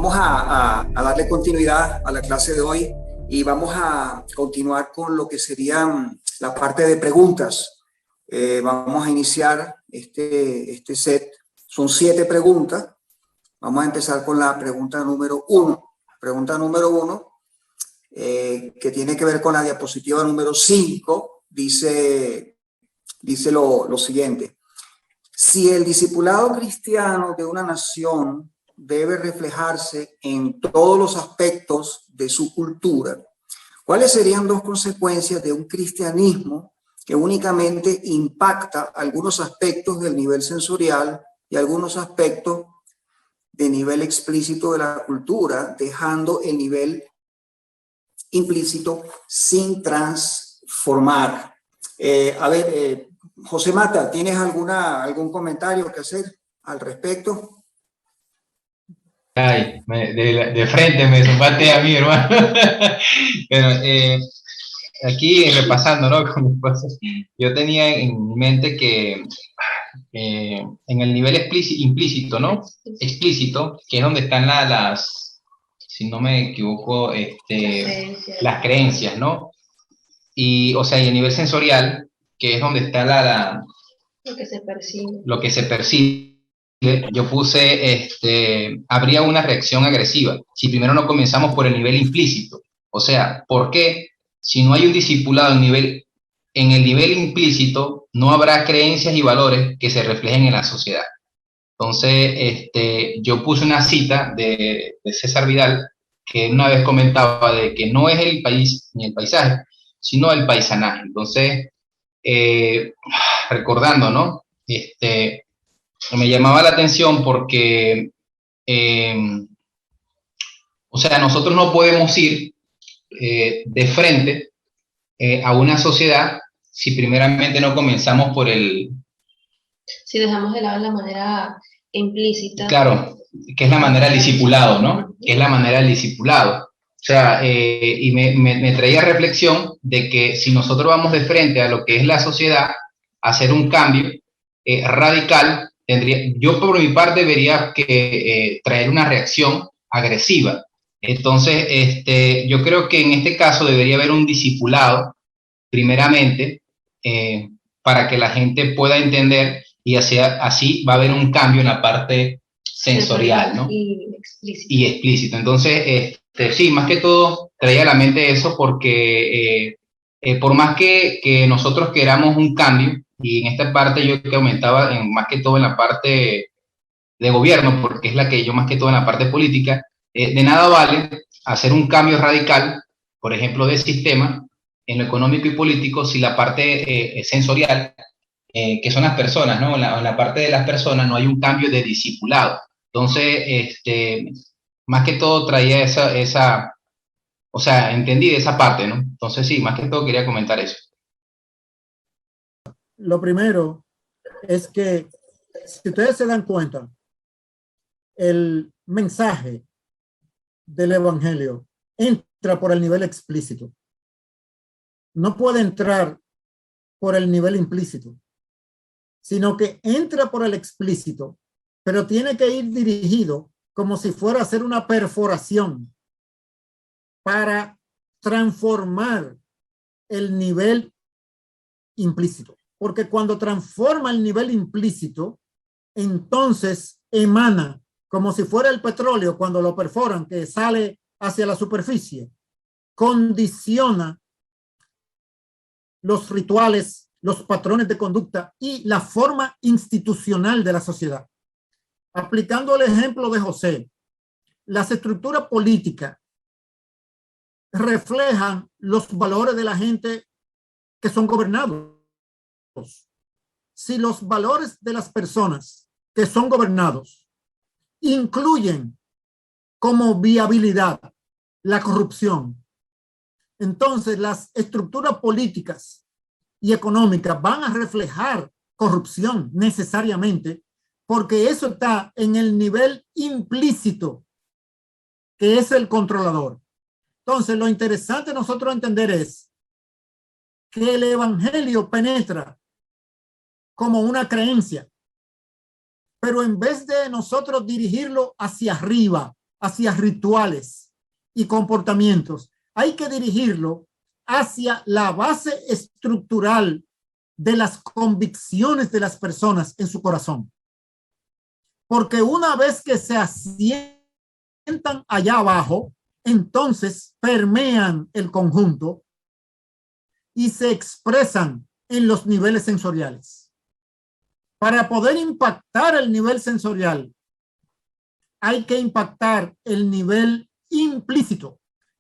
Vamos a darle continuidad a la clase de hoy y vamos a continuar con lo que serían la parte de preguntas. Vamos a iniciar este set. Son 7 preguntas. Vamos a empezar con la pregunta número 1. Pregunta número 1, que tiene que ver con la diapositiva número 5, dice lo siguiente. Si el discipulado cristiano de una nación debe reflejarse en todos los aspectos de su cultura, ¿cuáles serían 2 consecuencias de un cristianismo que únicamente impacta algunos aspectos del nivel sensorial y algunos aspectos de nivel explícito de la cultura, dejando el nivel implícito sin transformar? José Mata, ¿tienes algún comentario que hacer al respecto? Ay, de frente me zumbaste a mí, hermano. Bueno, aquí repasando, ¿no? Yo tenía en mente que en el nivel implícito, ¿no? Explícito, que es donde están si no me equivoco, las creencias, ¿no? Y, o sea, y el nivel sensorial, que es donde está lo que se percibe. Lo que se percibe. Yo puse, habría una reacción agresiva si primero no comenzamos por el nivel implícito. O sea, ¿por qué? Si no hay un discipulado en el nivel implícito, no habrá creencias y valores que se reflejen en la sociedad. Entonces, yo puse una cita de César Vidal, que una vez comentaba de que no es el país ni el paisaje, sino el paisanaje. Entonces, recordando, ¿no? Me llamaba la atención porque, o sea, nosotros no podemos ir de frente a una sociedad si primeramente no comenzamos por si dejamos de lado la manera implícita. Claro, que es la manera del discipulado, ¿no? Que es la manera del discipulado. O sea, y me traía reflexión de que si nosotros vamos de frente a lo que es la sociedad, hacer un cambio radical, yo por mi parte debería traer una reacción agresiva. Entonces, yo creo que en este caso debería haber un discipulado, primeramente, para que la gente pueda entender y así va a haber un cambio en la parte sensorial, ¿no? Y explícito. Entonces, sí, más que todo traía a la mente eso porque por más que nosotros queramos un cambio, y en esta parte yo que aumentaba más que todo en la parte de gobierno, porque es la que yo más que todo en la parte política, de nada vale hacer un cambio radical, por ejemplo, de sistema, en lo económico y político, si la parte sensorial, que son las personas, ¿no? En la parte de las personas no hay un cambio de discipulado. Entonces, más que todo traía o sea, entendí de esa parte, ¿no? Entonces, sí, más que todo quería comentar eso. Lo primero es que, si ustedes se dan cuenta, el mensaje del evangelio entra por el nivel explícito. No puede entrar por el nivel implícito, sino que entra por el explícito, pero tiene que ir dirigido como si fuera a hacer una perforación para transformar el nivel implícito. Porque cuando transforma el nivel implícito, entonces emana como si fuera el petróleo cuando lo perforan, que sale hacia la superficie, condiciona los rituales, los patrones de conducta y la forma institucional de la sociedad. Aplicando el ejemplo de José, las estructuras políticas reflejan los valores de la gente que son gobernados. Si los valores de las personas que son gobernados incluyen como viabilidad la corrupción, entonces las estructuras políticas y económicas van a reflejar corrupción necesariamente, porque eso está en el nivel implícito, que es el controlador. Entonces, lo interesante nosotros entender es que el evangelio penetra como una creencia, pero en vez de nosotros dirigirlo hacia arriba, hacia rituales y comportamientos, hay que dirigirlo hacia la base estructural de las convicciones de las personas en su corazón. Porque una vez que se asientan allá abajo, entonces permean el conjunto y se expresan en los niveles sensoriales. Para poder impactar el nivel sensorial, hay que impactar el nivel implícito,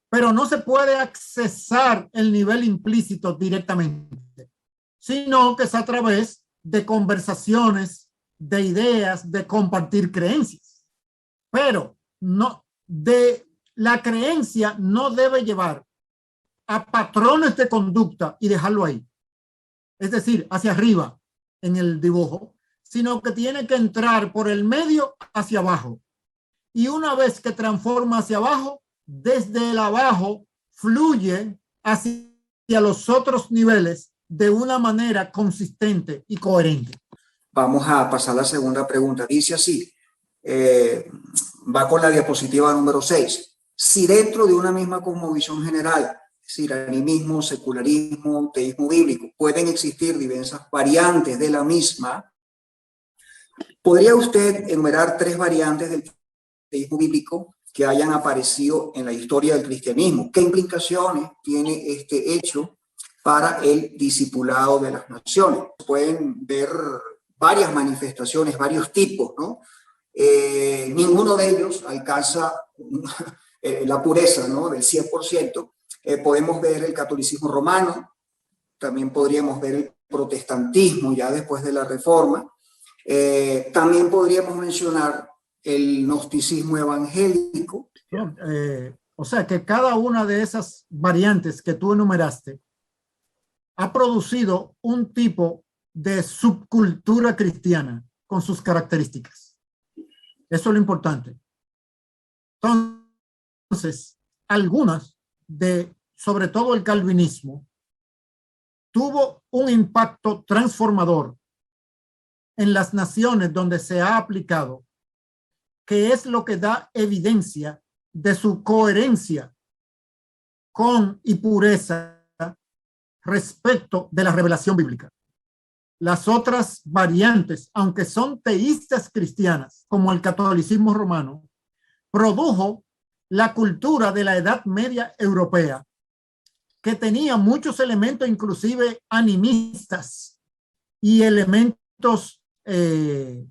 pero no se puede accesar el nivel implícito directamente, sino que es a través de conversaciones, de ideas, de compartir creencias. Pero no, de la creencia no debe llevar a patrones de conducta y dejarlo ahí. Es decir, hacia arriba en el dibujo, sino que tiene que entrar por el medio hacia abajo. Y una vez que transforma hacia abajo, desde el abajo fluye hacia los otros niveles de una manera consistente y coherente. Vamos a pasar a la segunda pregunta. Dice así, va con la diapositiva número 6. Si dentro de una misma cosmovisión general, es decir, animismo, secularismo, teísmo bíblico, pueden existir diversas variantes de la misma, ¿podría usted enumerar 3 variantes del teísmo bíblico que hayan aparecido en la historia del cristianismo? ¿Qué implicaciones tiene este hecho para el discipulado de las naciones? Pueden ver varias manifestaciones, varios tipos, ¿no? Ninguno de ellos alcanza la pureza, ¿no?, del 100%. Podemos ver el catolicismo romano, también podríamos ver el protestantismo ya después de la Reforma. También podríamos mencionar el gnosticismo evangélico. O sea que cada una de esas variantes que tú enumeraste ha producido un tipo de subcultura cristiana con sus características. Eso es lo importante. Entonces, algunas sobre todo el calvinismo, tuvo un impacto transformador en las naciones donde se ha aplicado, que es lo que da evidencia de su coherencia con y pureza respecto de la revelación bíblica. Las otras variantes, aunque son teístas cristianas, como el catolicismo romano, produjo la cultura de la Edad Media europea, que tenía muchos elementos, inclusive animistas, y elementos de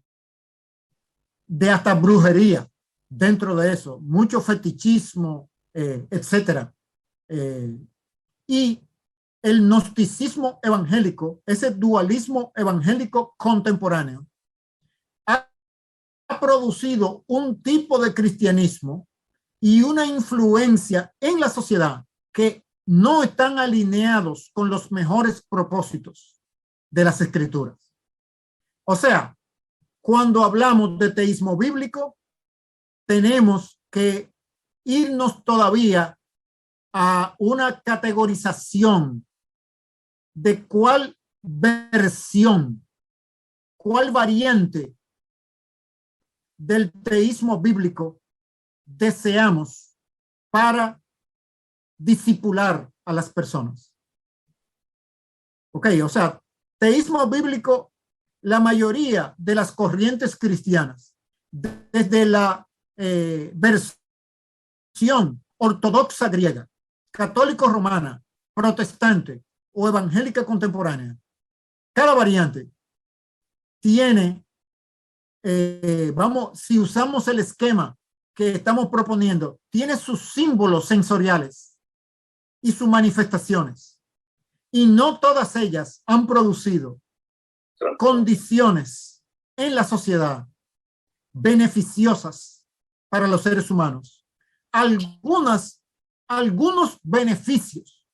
hasta brujería dentro de eso, mucho fetichismo, etcétera. Y el gnosticismo evangélico, ese dualismo evangélico contemporáneo, ha producido un tipo de cristianismo y una influencia en la sociedad que no están alineados con los mejores propósitos de las escrituras. O sea, cuando hablamos de teísmo bíblico, tenemos que irnos todavía a una categorización de cuál versión, cuál variante del teísmo bíblico deseamos para discipular a las personas. Ok, o sea, teísmo bíblico, la mayoría de las corrientes cristianas, desde la versión ortodoxa griega, católico romana, protestante o evangélica contemporánea, cada variante tiene, si usamos el esquema que estamos proponiendo, tiene sus símbolos sensoriales y sus manifestaciones, y no todas ellas han producido condiciones en la sociedad beneficiosas para los seres humanos. Algunos beneficios,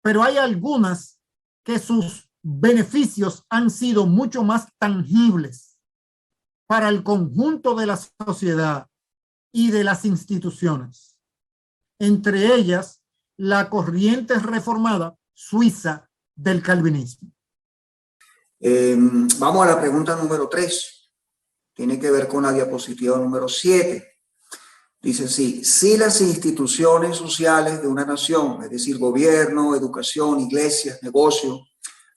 pero hay algunas que sus beneficios han sido mucho más tangibles para el conjunto de la sociedad y de las instituciones. Entre ellas, la corriente reformada suiza del calvinismo. Vamos a la pregunta número 3. Tiene que ver con la diapositiva número 7. Dice así: si las instituciones sociales de una nación, es decir, gobierno, educación, iglesias, negocios,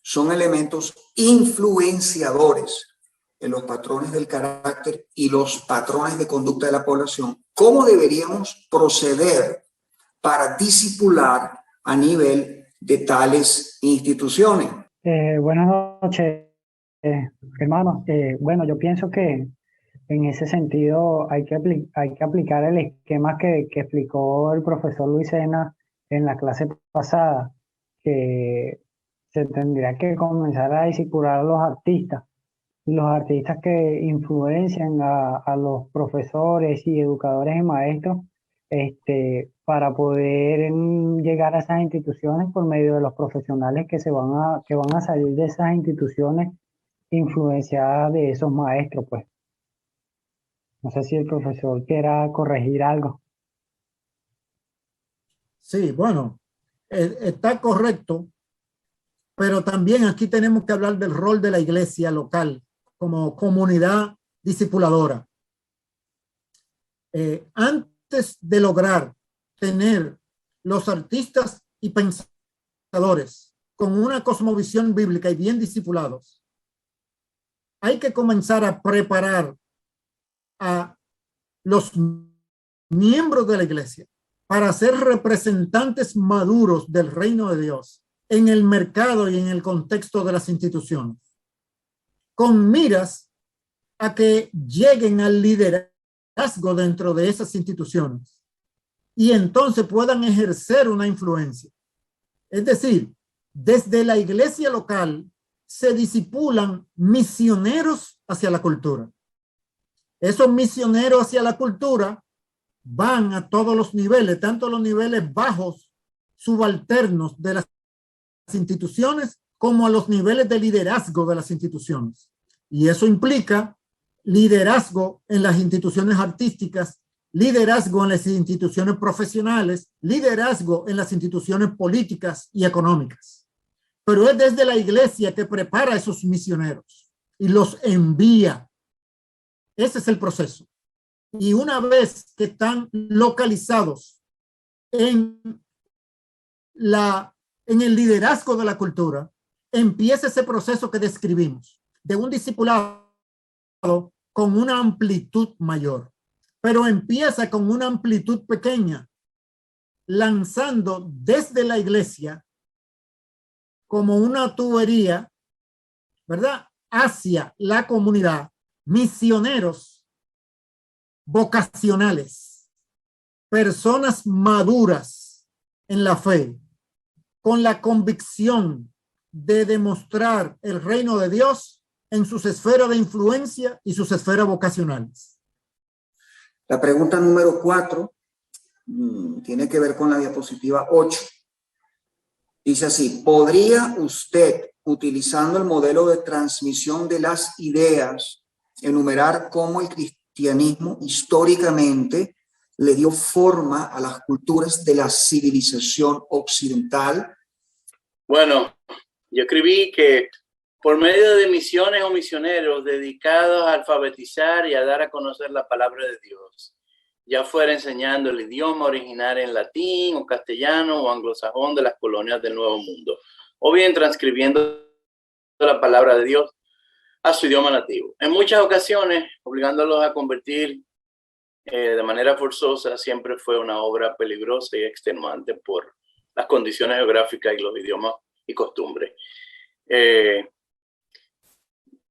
son elementos influenciadores en los patrones del carácter y los patrones de conducta de la población, ¿cómo deberíamos proceder para discipular a nivel de tales instituciones? Buenas noches, hermanos. Bueno, yo pienso que en ese sentido hay que aplicar el esquema que explicó el profesor Luis Sena en la clase pasada, que se tendría que comenzar a discipular a los artistas que influencian a los profesores y educadores y maestros, para poder llegar a esas instituciones por medio de los profesionales que van a salir de esas instituciones influenciadas de esos maestros, pues. No sé si el profesor quiera corregir algo. Sí, bueno, está correcto, pero también aquí tenemos que hablar del rol de la iglesia local como comunidad discipuladora. Antes de lograr tener los artistas y pensadores con una cosmovisión bíblica y bien discipulados, hay que comenzar a preparar a los miembros de la iglesia para ser representantes maduros del reino de Dios en el mercado y en el contexto de las instituciones, con miras a que lleguen al liderazgo dentro de esas instituciones y entonces puedan ejercer una influencia. Es decir, desde la iglesia local se disipulan misioneros hacia la cultura. Esos misioneros hacia la cultura van a todos los niveles, tanto los niveles bajos, subalternos de las instituciones, como a los niveles de liderazgo de las instituciones. Y eso implica liderazgo en las instituciones artísticas, liderazgo en las instituciones profesionales, liderazgo en las instituciones políticas y económicas. Pero es desde la iglesia que prepara a esos misioneros y los envía. Ese es el proceso. Y una vez que están localizados en el liderazgo de la cultura, empieza ese proceso que describimos de un discipulado con una amplitud mayor, pero empieza con una amplitud pequeña, lanzando desde la iglesia como una tubería, ¿verdad?, hacia la comunidad, misioneros vocacionales, personas maduras en la fe, con la convicción de demostrar el reino de Dios en sus esferas de influencia y sus esferas vocacionales. La pregunta número 4 tiene que ver con la diapositiva 8. Dice así: ¿podría usted, utilizando el modelo de transmisión de las ideas, enumerar cómo el cristianismo históricamente le dio forma a las culturas de la civilización occidental? Bueno, yo escribí que por medio de misiones o misioneros dedicados a alfabetizar y a dar a conocer la palabra de Dios, ya fuera enseñando el idioma original en latín o castellano o anglosajón de las colonias del Nuevo Mundo, o bien transcribiendo la palabra de Dios a su idioma nativo. En muchas ocasiones, obligándolos a convertir de manera forzosa, siempre fue una obra peligrosa y extenuante por las condiciones geográficas y los idiomas y costumbres.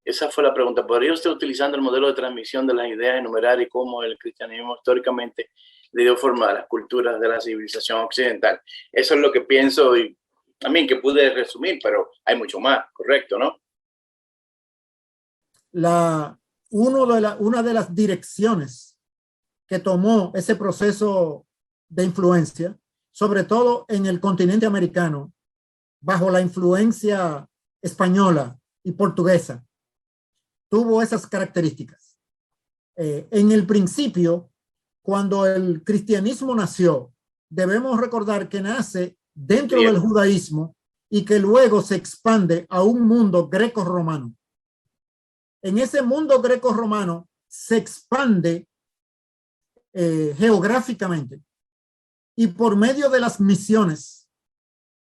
Esa fue la pregunta. ¿Podría usted, utilizando el modelo de transmisión de las ideas, enumerar y cómo el cristianismo históricamente le dio forma a las culturas de la civilización occidental? Eso es lo que pienso y también que pude resumir, pero hay mucho más, correcto, ¿no? Una de las direcciones que tomó ese proceso de influencia, sobre todo en el continente americano, bajo la influencia española y portuguesa, tuvo esas características. En el principio, cuando el cristianismo nació, debemos recordar que nace dentro del judaísmo y que luego se expande a un mundo greco-romano. En ese mundo greco-romano se expande geográficamente y por medio de las misiones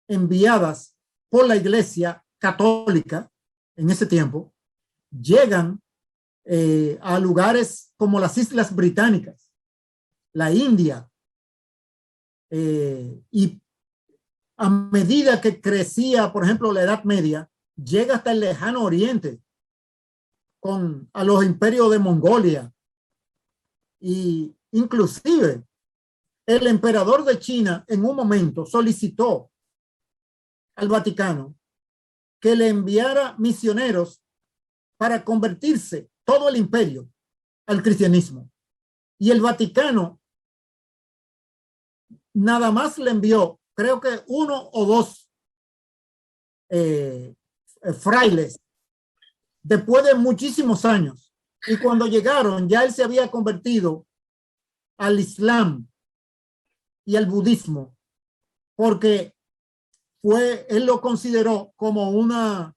enviadas por la Iglesia Católica en ese tiempo, llegan a lugares como las Islas Británicas, la India, y a medida que crecía, por ejemplo, la Edad Media, llega hasta el lejano oriente, a los imperios de Mongolia, y inclusive el emperador de China en un momento solicitó al Vaticano que le enviara misioneros para convertirse todo el imperio al cristianismo. Y el Vaticano nada más le envió, creo que 1 o 2 frailes después de muchísimos años. Y cuando llegaron, ya él se había convertido al Islam y al budismo, porque él lo consideró como una,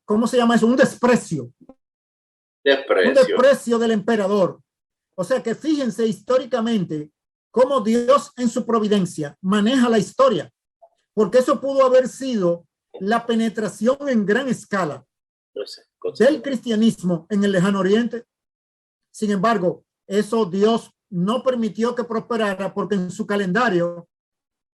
¿cómo se llama eso? Un desprecio. Un desprecio del emperador. O sea que fíjense históricamente cómo Dios en su providencia maneja la historia, porque eso pudo haber sido la penetración en gran escala del cristianismo en el lejano oriente. Sin embargo, eso Dios no permitió que prosperara, porque en su calendario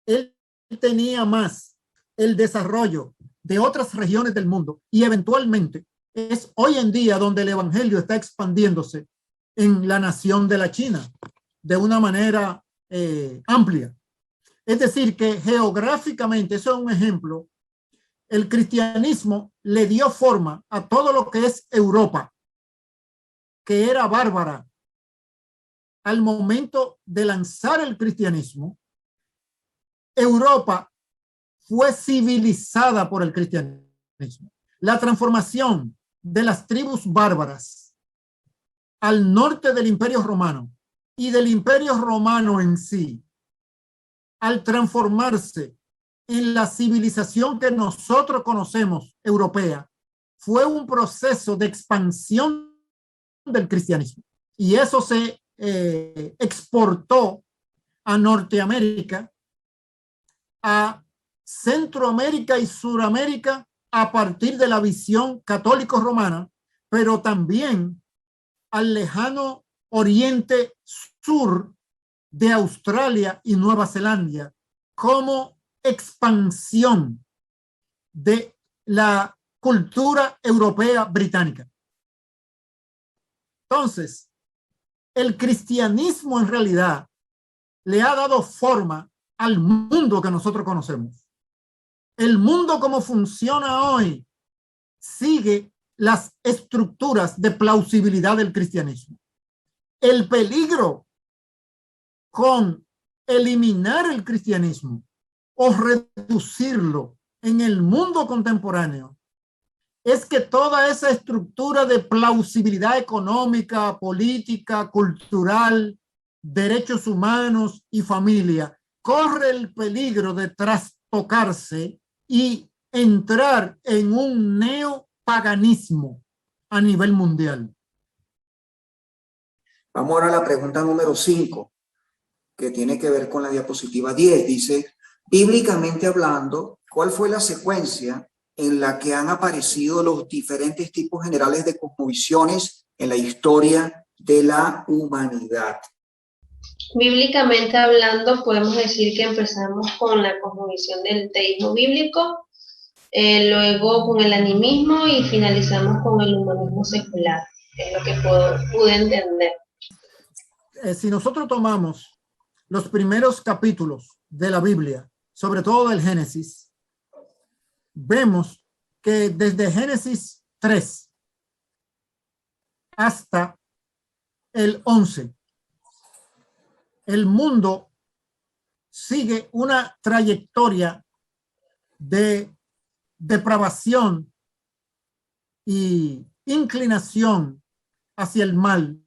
él tenía más el desarrollo de otras regiones del mundo, y eventualmente es hoy en día donde el evangelio está expandiéndose en la nación de la China de una manera amplia. Es decir, que geográficamente, eso es un ejemplo, el cristianismo le dio forma a todo lo que es Europa, que era bárbara. Al momento de lanzar el cristianismo, Europa fue civilizada por el cristianismo. La transformación de las tribus bárbaras al norte del Imperio Romano y del Imperio Romano en sí, al transformarse en la civilización que nosotros conocemos, europea, fue un proceso de expansión del cristianismo. Y eso se exportó a Norteamérica, a Centroamérica y Suramérica a partir de la visión católico-romana, pero también al lejano oriente sur de Australia y Nueva Zelanda como expansión de la cultura europea británica. Entonces, el cristianismo en realidad le ha dado forma al mundo que nosotros conocemos. El mundo como funciona hoy sigue las estructuras de plausibilidad del cristianismo. El peligro con eliminar el cristianismo o reducirlo en el mundo contemporáneo es que toda esa estructura de plausibilidad económica, política, cultural, derechos humanos y familia corre el peligro de trastocarse y entrar en un neopaganismo a nivel mundial. Vamos ahora a la pregunta número 5, que tiene que ver con la diapositiva 10. Dice, bíblicamente hablando, ¿cuál fue la secuencia en la que han aparecido los diferentes tipos generales de cosmovisiones en la historia de la humanidad? Bíblicamente hablando, podemos decir que empezamos con la cosmovisión del teísmo bíblico, luego con el animismo y finalizamos con el humanismo secular. Es lo que pude entender. Si nosotros tomamos los primeros capítulos de la Biblia, sobre todo del Génesis, vemos que desde Génesis 3 hasta el 11, el mundo sigue una trayectoria de depravación y inclinación hacia el mal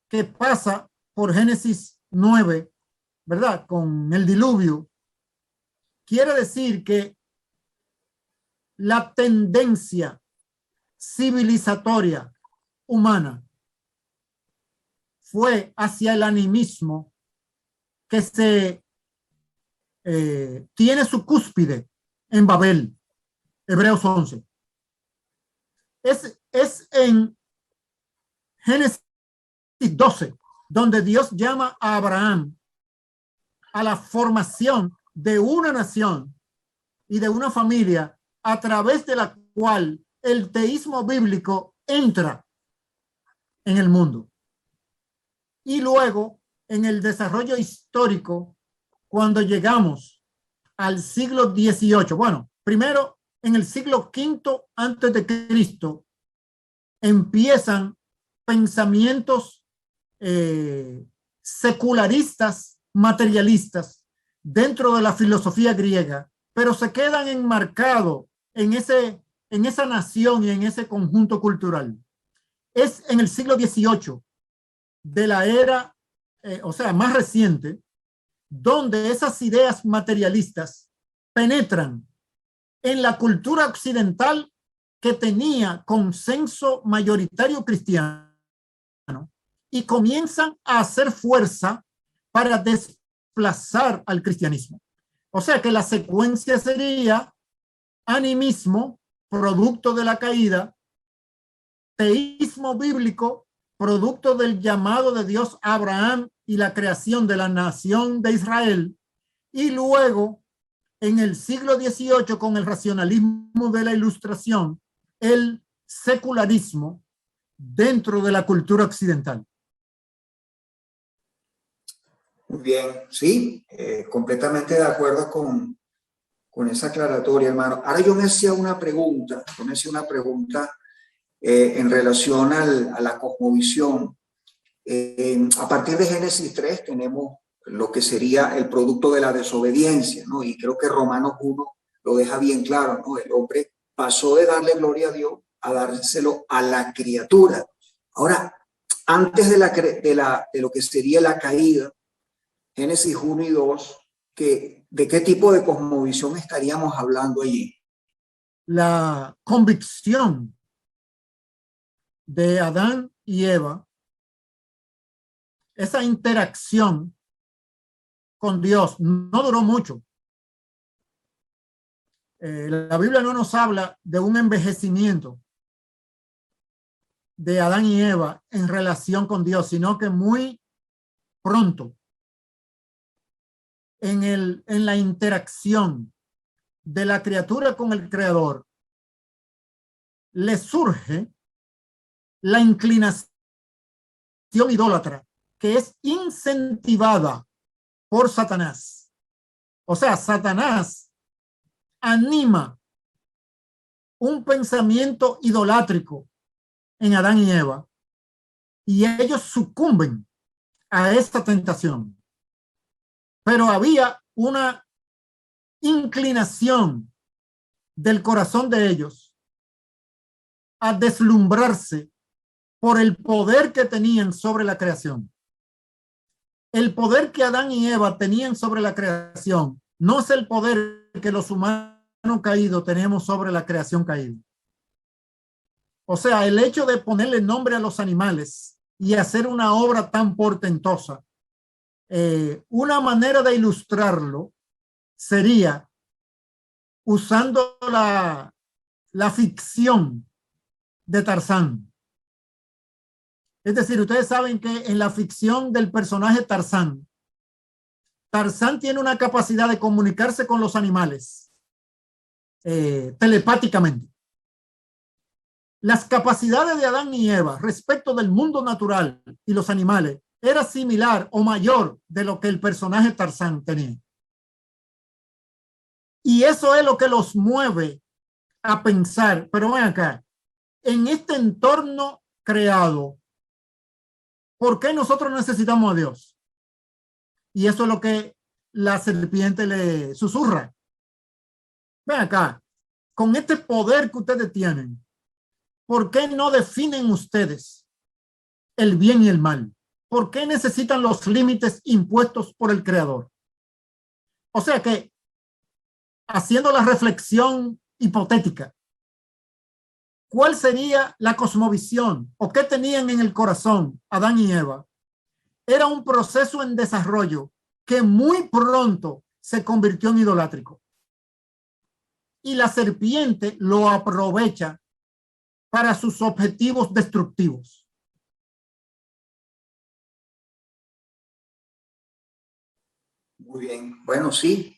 que pasa por Génesis 9, ¿verdad? Con el diluvio. Quiere decir que la tendencia civilizatoria humana fue hacia el animismo que tiene su cúspide en Babel, Hebreos 11. Es en Génesis 12, donde Dios llama a Abraham a la formación de una nación y de una familia a través de la cual el teísmo bíblico entra en el mundo. Y luego, en el desarrollo histórico, cuando llegamos al siglo XVIII, bueno, primero en el siglo V antes de Cristo, empiezan pensamientos secularistas, materialistas, dentro de la filosofía griega, pero se quedan enmarcados en esa nación y en ese conjunto cultural. Es en el siglo XVIII, de la era, o sea, más reciente, donde esas ideas materialistas penetran en la cultura occidental que tenía consenso mayoritario cristiano y comienzan a hacer fuerza para desplazar al cristianismo. O sea que la secuencia sería animismo, producto de la caída, teísmo bíblico, producto del llamado de Dios a Abraham y la creación de la nación de Israel, y luego en el siglo XVIII, con el racionalismo de la Ilustración, el secularismo dentro de la cultura occidental. Muy bien, sí, completamente de acuerdo con esa aclaratoria, hermano. Ahora yo me hacía una pregunta, en relación a la cosmovisión. A partir de Génesis 3 tenemos lo que sería el producto de la desobediencia, ¿no? Y creo que Romanos 1 lo deja bien claro, ¿no? El hombre pasó de darle gloria a Dios a dárselo a la criatura. Ahora, antes de lo que sería la caída, Génesis 1 y 2, ¿de qué tipo de cosmovisión estaríamos hablando allí? La convicción de Adán y Eva, esa interacción con Dios, no duró mucho. La Biblia no nos habla de un envejecimiento de Adán y Eva en relación con Dios, sino que muy pronto, en la interacción de la criatura con el Creador, le surge la inclinación idólatra, que es incentivada por Satanás. O sea, Satanás anima un pensamiento idolátrico en Adán y Eva, y ellos sucumben a esta tentación. Pero había una inclinación del corazón de ellos a deslumbrarse por el poder que tenían sobre la creación. El poder que Adán y Eva tenían sobre la creación no es el poder que los humanos caídos tenemos sobre la creación caída. O sea, el hecho de ponerle nombre a los animales y hacer una obra tan portentosa, una manera de ilustrarlo sería usando la ficción de Tarzán. Es decir, ustedes saben que en la ficción del personaje Tarzán, Tarzán tiene una capacidad de comunicarse con los animales telepáticamente. Las capacidades de Adán y Eva respecto del mundo natural y los animales era similar o mayor de lo que el personaje Tarzán tenía. Y eso es lo que los mueve a pensar, pero ven acá, en este entorno creado, ¿por qué nosotros necesitamos a Dios? Y eso es lo que la serpiente le susurra. Ven acá, con este poder que ustedes tienen, ¿por qué no definen ustedes el bien y el mal? ¿Por qué necesitan los límites impuestos por el Creador? O sea que, haciendo la reflexión hipotética, ¿cuál sería la cosmovisión o qué tenían en el corazón Adán y Eva era un proceso en desarrollo que muy pronto se convirtió en idolátrico. Y la serpiente lo aprovecha para sus objetivos destructivos. Muy bien. Bueno, sí,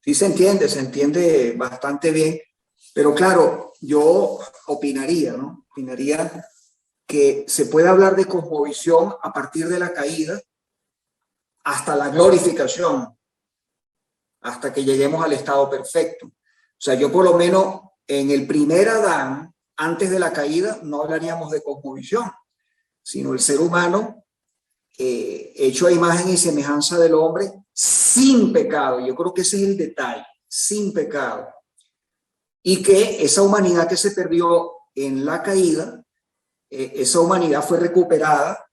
sí se entiende bastante bien. Pero claro, yo opinaría, ¿no? Opinaría que se puede hablar de cosmovisión a partir de la caída hasta la glorificación, hasta que lleguemos al estado perfecto. O sea, yo por lo menos en el primer Adán, antes de la caída, no hablaríamos de cosmovisión, sino el ser humano hecho a imagen y semejanza del hombre sin pecado. Yo creo que ese es el detalle, sin pecado. Y que esa humanidad que se perdió en la caída, esa humanidad fue recuperada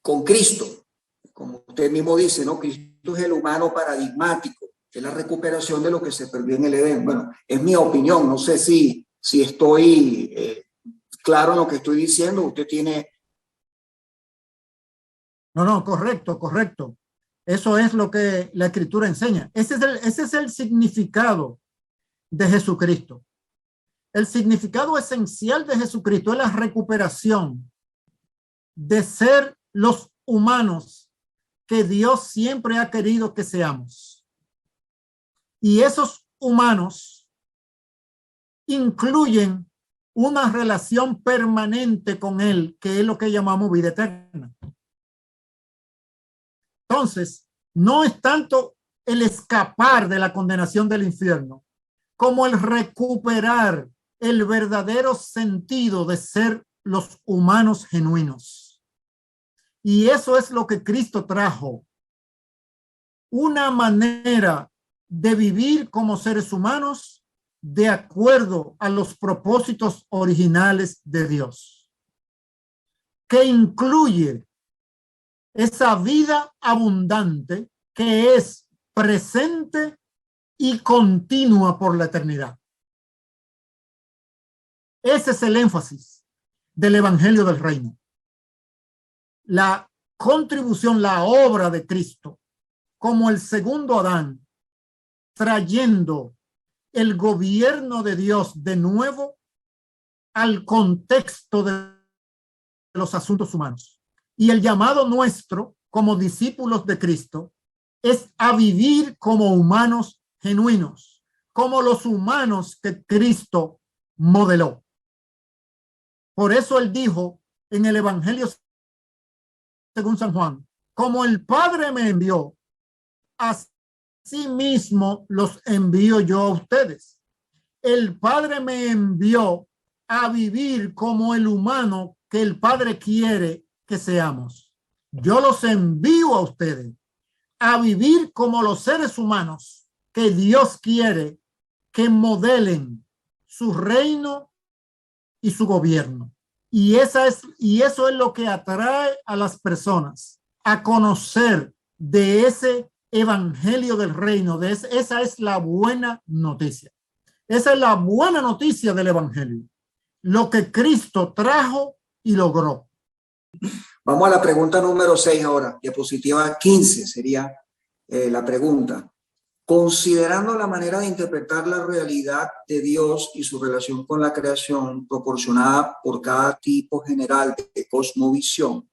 con Cristo. Como usted mismo dice, ¿no? Cristo es el humano paradigmático, es la recuperación de lo que se perdió en el Edén. Bueno, es mi opinión, no sé si estoy claro en lo que estoy diciendo. Usted tiene... No, correcto, correcto. Eso es lo que la Escritura enseña. Ese es el significado de Jesucristo. El significado esencial de Jesucristo es la recuperación de ser los humanos que Dios siempre ha querido que seamos. Y esos humanos incluyen una relación permanente con Él, que es lo que llamamos vida eterna. Entonces, no es tanto el escapar de la condenación del infierno, como el recuperar el verdadero sentido de ser los humanos genuinos. Y eso es lo que Cristo trajo. Una manera de vivir como seres humanos de acuerdo a los propósitos originales de Dios, que incluye esa vida abundante que es presente y continua por la eternidad. Ese es el énfasis del Evangelio del Reino. La contribución, la obra de Cristo como el segundo Adán, trayendo el gobierno de Dios de nuevo al contexto de los asuntos humanos. Y el llamado nuestro como discípulos de Cristo es a vivir como humanos genuinos, como los humanos que Cristo modeló. Por eso él dijo en el Evangelio según San Juan, como el Padre me envió, así mismo los envío yo a ustedes. El Padre me envió a vivir como el humano que el Padre quiere que seamos. Yo los envío a ustedes a vivir como los seres humanos que Dios quiere que modelen su reino y su gobierno. Y eso es lo que atrae a las personas a conocer de ese evangelio del reino. Esa es la buena noticia. Esa es la buena noticia del evangelio. Lo que Cristo trajo y logró. Vamos a la pregunta número 6 ahora. Diapositiva 15 sería la pregunta. Considerando la manera de interpretar la realidad de Dios y su relación con la creación proporcionada por cada tipo general de cosmovisión,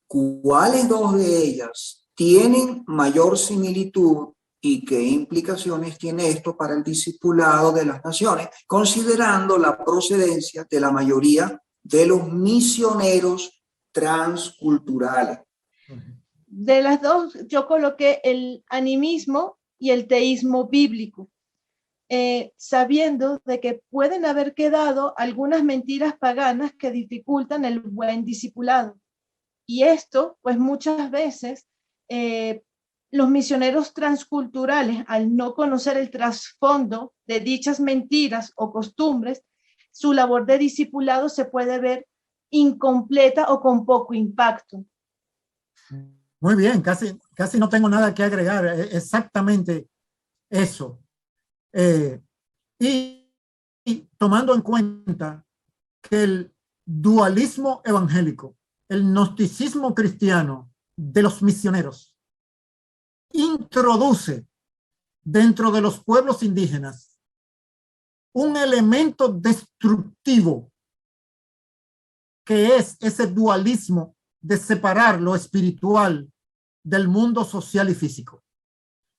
¿cuáles dos de ellas tienen mayor similitud y qué implicaciones tiene esto para el discipulado de las naciones, considerando la procedencia de la mayoría de los misioneros transculturales? De las dos, yo coloqué el animismo y el teísmo bíblico, sabiendo de que pueden haber quedado algunas mentiras paganas que dificultan el buen discipulado. Y esto, pues muchas veces, los misioneros transculturales, al no conocer el trasfondo de dichas mentiras o costumbres, su labor de discipulado se puede ver incompleta o con poco impacto. Muy bien, casi no tengo nada que agregar, exactamente eso. Y tomando en cuenta que el dualismo evangélico, el gnosticismo cristiano de los misioneros introduce dentro de los pueblos indígenas un elemento destructivo que es ese dualismo de separar lo espiritual del mundo social y físico.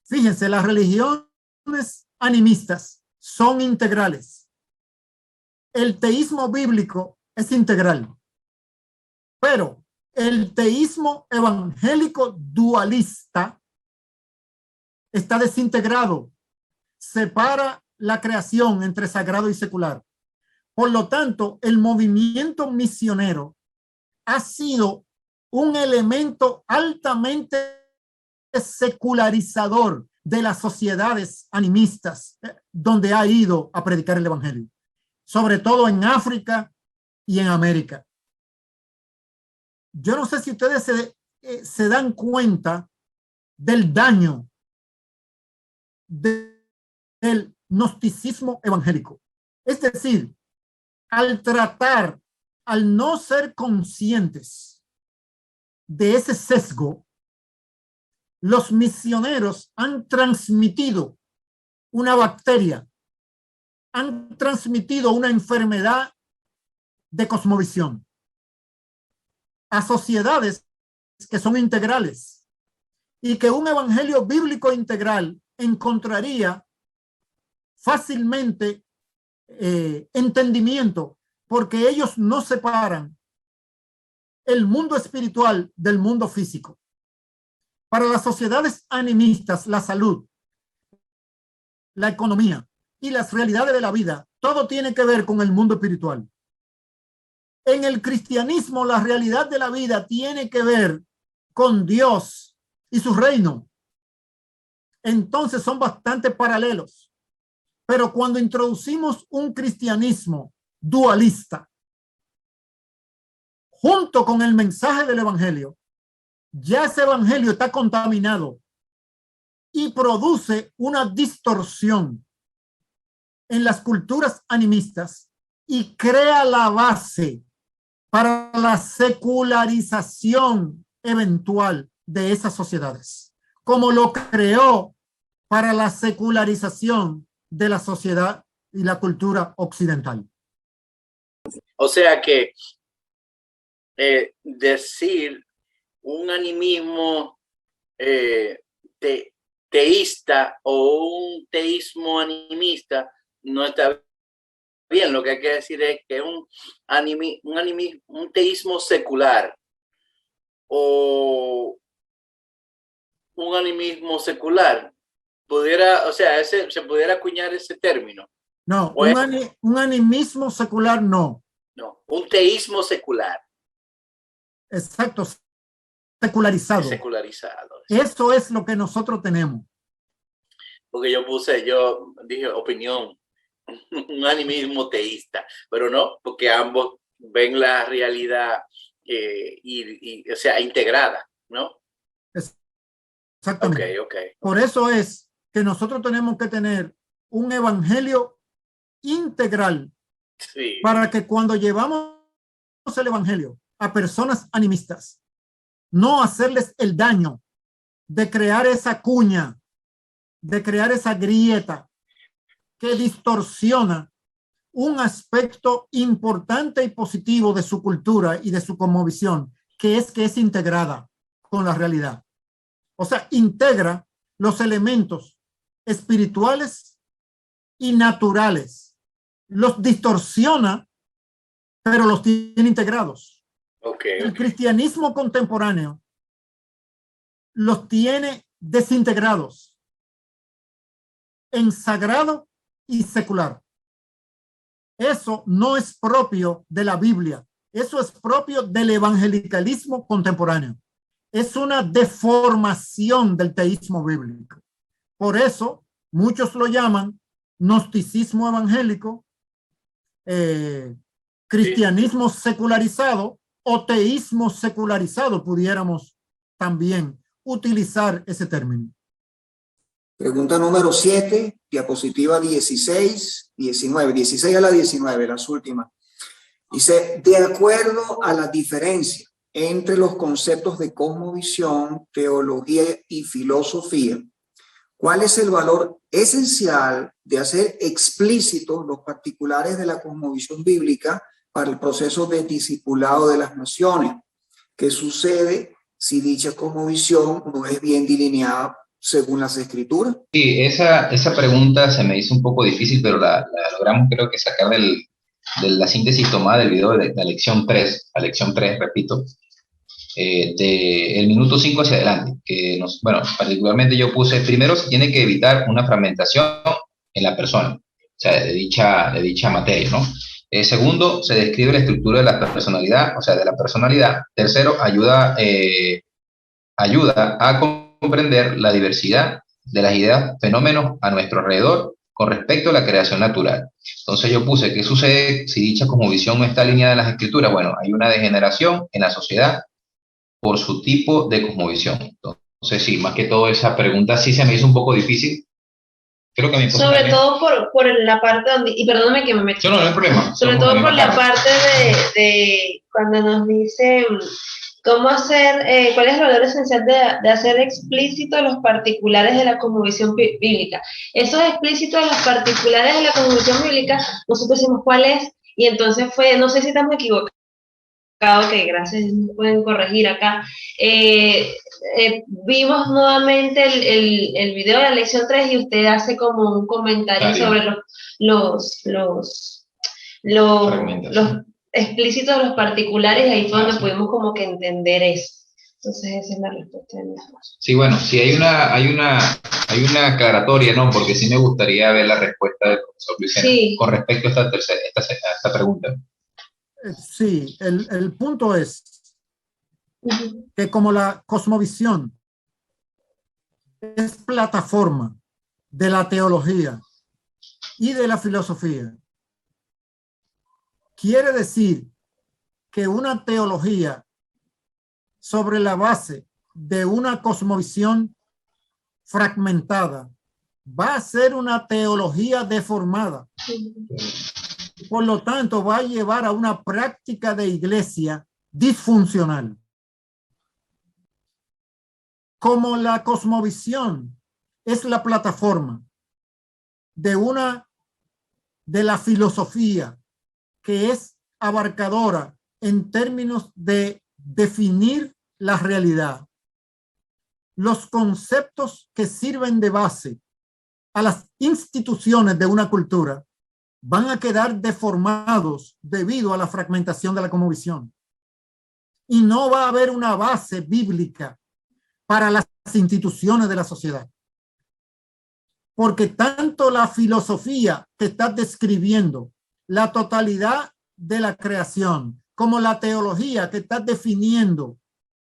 Fíjense, las religiones animistas son integrales. El teísmo bíblico es integral, pero el teísmo evangélico dualista está desintegrado, separa la creación entre sagrado y secular. Por lo tanto, el movimiento misionero ha sido un elemento altamente secularizador de las sociedades animistas donde ha ido a predicar el evangelio, sobre todo en África y en América. Yo no sé si ustedes se dan cuenta del daño del gnosticismo evangélico. Es decir, al no ser conscientes de ese sesgo, los misioneros han transmitido una bacteria, han transmitido una enfermedad de cosmovisión a sociedades que son integrales y que un evangelio bíblico integral encontraría fácilmente entendimiento, porque ellos no separan el mundo espiritual del mundo físico. Para las sociedades animistas, la salud, la economía y las realidades de la vida, todo tiene que ver con el mundo espiritual. En el cristianismo, la realidad de la vida tiene que ver con Dios y su reino. Entonces son bastante paralelos. Pero cuando introducimos un cristianismo dualista junto con el mensaje del evangelio, ya ese evangelio está contaminado y produce una distorsión en las culturas animistas y crea la base para la secularización eventual de esas sociedades, como lo creó para la secularización de la sociedad y la cultura occidental. O sea que decir un animismo teísta o un teísmo animista no está bien. Lo que hay que decir es que un teísmo secular o un animismo secular pudiera, o sea, se pudiera acuñar ese término. No, un animismo secular no. No, un teísmo secular. Exacto, secularizado. Secularizado. Eso es lo que nosotros tenemos. Porque yo dije opinión, un animismo teísta, pero no, porque ambos ven la realidad o sea, integrada, ¿no? Exactamente. Okay. Por eso es que nosotros tenemos que tener un evangelio integral, sí, para que cuando llevamos el evangelio a personas animistas, no hacerles el daño de crear esa cuña, de crear esa grieta que distorsiona un aspecto importante y positivo de su cultura y de su cosmovisión, que es integrada con la realidad. O sea, integra los elementos espirituales y naturales, los distorsiona, pero los tiene integrados. El cristianismo contemporáneo los tiene desintegrados en sagrado y secular. Eso no es propio de la Biblia, eso es propio del evangelicalismo contemporáneo. Es una deformación del teísmo bíblico. Por eso muchos lo llaman gnosticismo evangélico, cristianismo secularizado o teísmo secularizado, pudiéramos también utilizar ese término. Pregunta número 7, diapositiva 16, 19, 16 a la 19, las últimas. Dice, de acuerdo a la diferencia entre los conceptos de cosmovisión, teología y filosofía, ¿cuál es el valor esencial de hacer explícitos los particulares de la cosmovisión bíblica para el proceso de discipulado de las naciones? ¿Qué sucede si dicha cosmovisión no es bien delineada según las escrituras? Sí, esa pregunta se me hizo un poco difícil, pero la logramos creo que sacar de la síntesis tomada del video de la lección 3, repito, del minuto 5 hacia adelante, que bueno, particularmente yo puse, primero se tiene que evitar una fragmentación en la persona, o sea, de dicha materia, ¿no? Segundo, se describe la estructura de la personalidad, o sea, de la personalidad. Tercero, ayuda a comprender la diversidad de las ideas, fenómenos a nuestro alrededor con respecto a la creación natural. Entonces yo puse, ¿qué sucede si dicha cosmovisión no está alineada en las escrituras? Bueno, hay una degeneración en la sociedad por su tipo de cosmovisión. Entonces sí, más que todo esa pregunta sí se me hizo un poco difícil. Creo que a mi esposa sobre también. todo por la parte donde, y perdóname que me metí. No, no hay problema. Sobre todo por la parte de cuando nos dicen cómo hacer, cuál es el valor esencial de hacer explícitos los particulares de la cosmovisión bíblica. Esos explícitos de los particulares de la cosmovisión bíblica, nosotros decimos cuál es, y entonces fue, no sé si estamos equivocados, que gracias, nos pueden corregir acá. Vimos nuevamente el video de la lección 3 y usted hace como un comentario sobre los explícitos de los particulares, y ahí fue donde pudimos como que entender eso. Entonces esa es la respuesta de mi esposo. Sí, bueno, sí hay una aclaratoria, ¿no? Porque sí me gustaría ver la respuesta del profesor Luis Sena con respecto a esta pregunta. Sí, el punto es que como la cosmovisión es plataforma de la teología y de la filosofía, quiere decir que una teología sobre la base de una cosmovisión fragmentada va a ser una teología deformada. Por lo tanto, va a llevar a una práctica de iglesia disfuncional. Como la cosmovisión es la plataforma de la filosofía que es abarcadora en términos de definir la realidad, los conceptos que sirven de base a las instituciones de una cultura van a quedar deformados debido a la fragmentación de la cosmovisión. Y no va a haber una base bíblica para las instituciones de la sociedad. Porque tanto la filosofía que está describiendo la totalidad de la creación, como la teología que está definiendo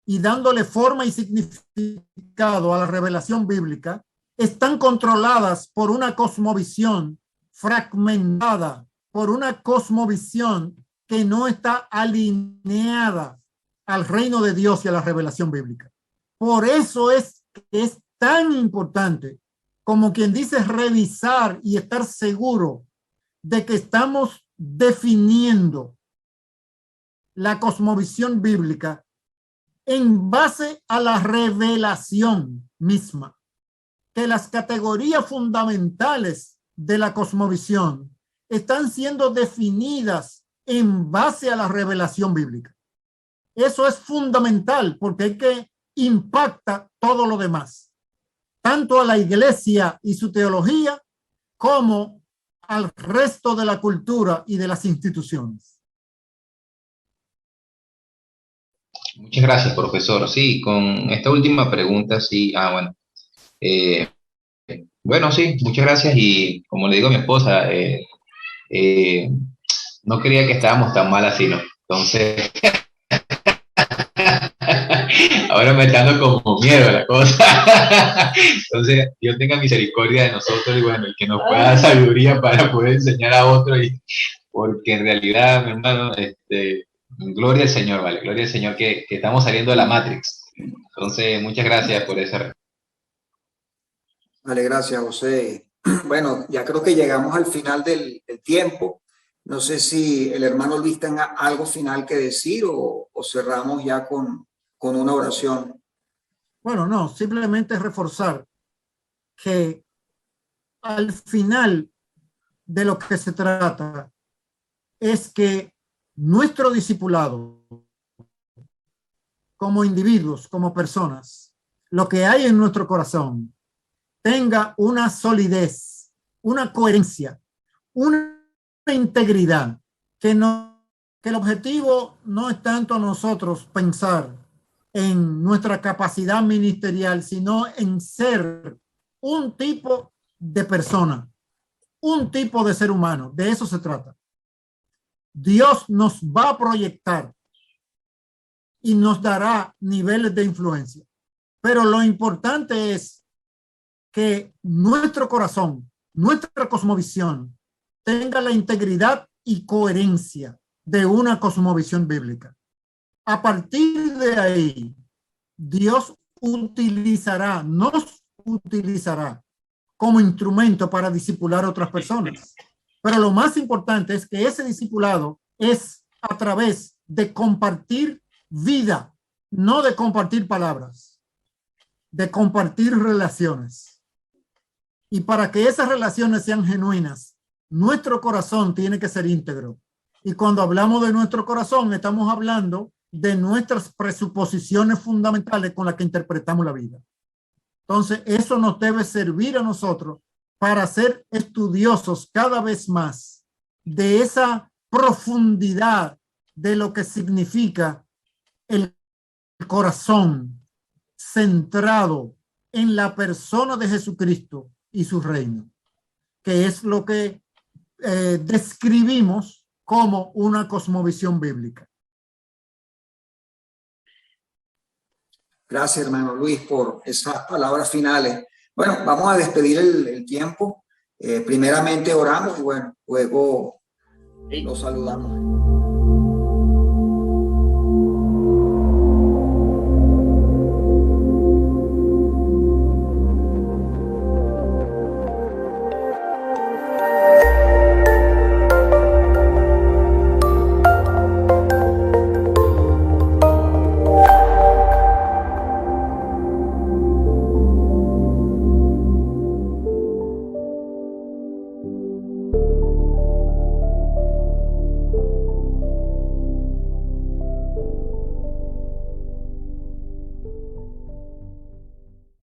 y dándole forma y significado a la revelación bíblica, están controladas por una cosmovisión fragmentada, por una cosmovisión que no está alineada al reino de Dios y a la revelación bíblica. Por eso es que es tan importante, como quien dice, revisar y estar seguro de que estamos definiendo la cosmovisión bíblica en base a la revelación misma, que las categorías fundamentales de la cosmovisión están siendo definidas en base a la revelación bíblica. Eso es fundamental porque es que impacta todo lo demás, tanto a la iglesia y su teología como al resto de la cultura y de las instituciones. Muchas gracias, profesor. Sí, con esta última pregunta, sí. Bueno, sí, muchas gracias. Y como le digo a mi esposa, no creía que estábamos tan mal así, ¿no? Entonces, ahora me está dando como miedo la cosa. Entonces, Dios tenga misericordia de nosotros y bueno, el que nos pueda dar sabiduría para poder enseñar a otros, porque en realidad, mi hermano, gloria al Señor, ¿vale? Gloria al Señor que estamos saliendo de la Matrix. Entonces, muchas gracias por esa. Vale, gracias, José. Bueno, ya creo que llegamos al final del tiempo. No sé si el hermano Luis tenga algo final que decir o cerramos ya con una oración. Bueno, no, simplemente reforzar que al final de lo que se trata es que nuestro discipulado, como individuos, como personas, lo que hay en nuestro corazón, tenga una solidez, una coherencia, una integridad, que el objetivo no es tanto nosotros pensar en nuestra capacidad ministerial, sino en ser un tipo de persona, un tipo de ser humano. De eso se trata. Dios nos va a proyectar y nos dará niveles de influencia. Pero lo importante es que nuestro corazón, nuestra cosmovisión, tenga la integridad y coherencia de una cosmovisión bíblica. A partir de ahí, Dios nos utilizará como instrumento para discipular a otras personas. Pero lo más importante es que ese discipulado es a través de compartir vida, no de compartir palabras, de compartir relaciones. Y para que esas relaciones sean genuinas, nuestro corazón tiene que ser íntegro. Y cuando hablamos de nuestro corazón, estamos hablando de nuestras presuposiciones fundamentales con las que interpretamos la vida. Entonces, eso nos debe servir a nosotros para ser estudiosos cada vez más de esa profundidad de lo que significa el corazón centrado en la persona de Jesucristo y su reino, que es lo que describimos como una cosmovisión bíblica. Gracias, hermano Luis, por esas palabras finales. Bueno, vamos a despedir el tiempo. Primeramente oramos y bueno, luego los saludamos.